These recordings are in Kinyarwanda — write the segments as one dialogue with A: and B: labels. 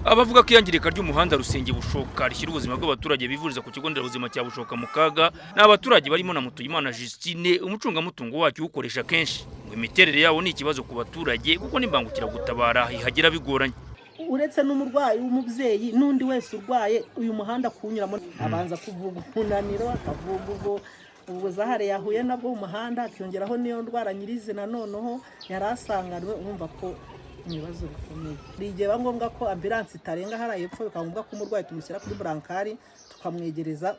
A: Abavuga ko iyangirika ry'umuhanda Rusenge Bushoka rishyira ubuzima bw'abaturage bivuriza ku kigo nderabuzima cya Bushoka mu kaga n'abaturage barimo na Mutuyimana Justine umucungamutungo wacyo ukoresha kenshi ngo imiterere yawo ni ikibazo ku baturage kuko n'imbangukira gutabara ihagera bigoranye.
B: Uretse n'umurwayi w'umubyeyi n'undi wese urwaye uyu muhanda kunyuramo abanza kuvuga umunaniro akavuga ubwo Zahare yahuye nabwo mu muhanda akiyongeraho niyo ndwara nyirizina noneho yarasanganwe urumva ko ibibazo bikomeye. Rigiye ngombwa ko ambulance itarenga haraye epfo bikavuga ko umurwayi tumushyira kuri brancard tukamwegereza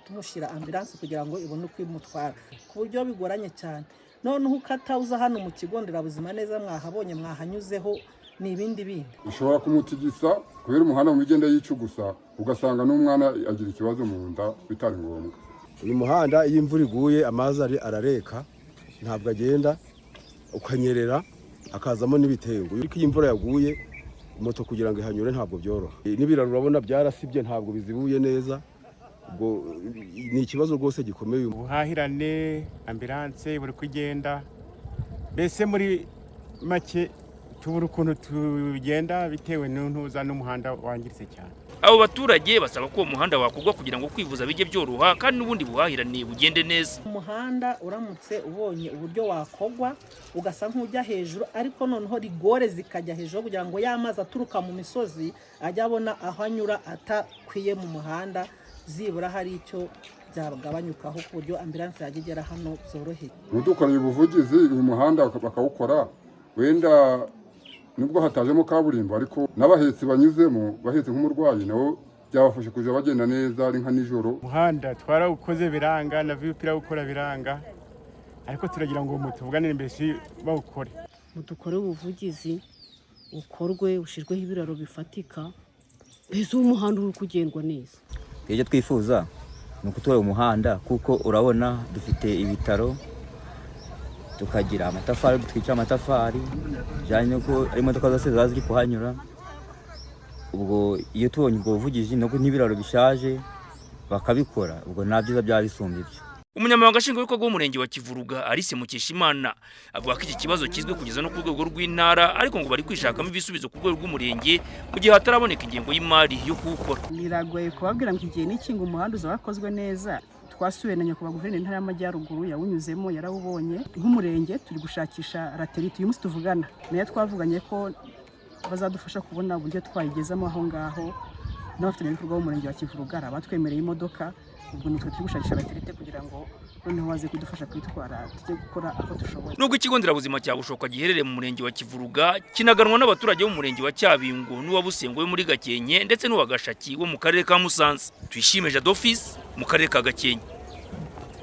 B: tumushyira ambulance kugira ngo ibone uko imutwara ku buryo bigoranye cyane. Noneho ukatauza hano mu kigo nderabuzima neza mwahabonye mwahanyuzeho ni ibindi bindi
C: ushobora kumutigisa kubera umuhanda mu migenda yicugusa ugasanga n'umwana agira ikibazo mu nda bitari ngombwa.
D: Uyu muhanda iyo imvura iguye amazi arareka ntabwo agenda ukanyerera akazamo n'ibitengo. Iyo imvura yaguye moto kugira ngo ihanyure ntabwo byoroha. N'ibiraro urabona byarasibye ntabwo bizibuye neza. Ubwo ni ikibazo rwose gikomeye.
E: Ubuhahirane ambulance buri kugenda mbese muri make tubura ukuntu tugenda bitewe n'intuza n'umuhanda wangiritse cyane.
A: Abo baturage basaba ko umuhanda wakugwa kugira ngo kwivuza bijye byoroha kandi n'ubundi buhahirane bugende neza.
B: Umuhanda uramutse ubonye uburyo wakogwa ugasa nk'ujya hejuru ariko noneho rigore zikajya hejuru kugira ngo yamazi aturuka mu misozi ajya abona aho anyura atakwiye mu muhanda zibura hari icyo byagabanyukaho ku buryo ambulance yagera hano zoroheye.
C: Mudukoreye ubuvugizi uyu muhanda bakawukora wenda nubwo hatajemo kaburimbo ariko n'abahetsi banyuzemo bahetse nk'umurwayi nabo byabafasha kuja bagenda neza ari nka nijoro.
E: Umuhanda twarawukoze biranga na vipira gukora biranga ariko turagira ngo mutuvuganire mbese bawukore.
F: Mudukore ubuvugizi ukorwe ushirweho ibiraro bifatika mbese umuhanda uri kugendwa neza.
G: Icyo twifuza ni ukutura umuhanda kuko urabona dufite ibitaro tukagira amatafari twica amatafari janye ko imodoka zose zaziri kuhanyura. Ubwo iyo tubonye ubwo buvugije no n'ibiraro bishaje bakabikora ubwo nabyiza byabisumbye ibyo.
A: Umunyamabanga nshingwabikorwa w'umurenge wa Kivuruga Alice Mukeshimana avuga ko iki kibazo kizwe kugeza no ku rwego rw'intara ariko ngo bari kwishakamo ibisubizo ku rwego rw'umurenge mu gihe hataraboneka ingengo y'imari yo kuwukora.
H: Biragoye kubabwira ngo igihe n'ikinga umuhanda uzabakozwe neza. Twasuye na nyakubahwa guverineri ntara y'Amajyaruguru yawunyuzemo yarawubonye. Nk'umurenge turi gushakisha raterite uyu munsi tuvugana nayo twavuganye ko bazadufasha kubona uburyo twayigezamo aho ngaho n'abafatanyabikorwa b'umurenge wa Kivuruga abatwemereye imodoka. Ubwo nitwe turi gushakisha raterite kugira ngo noneho waze kudufasha kwitwara tujye gukora ako dushoboye.
A: Nubwo ikigo nderabuzima cya Bushoka giherereye mu murenge wa Kivuruga kinaganwa n'abaturage bo mu murenge wa Cyabingo n'uwa Busengo wo muri Gakenke ndetse n'uwa Gashaki wo mu karere ka Musanze. Tuyishime Jadofis mu karere ka Gakenke.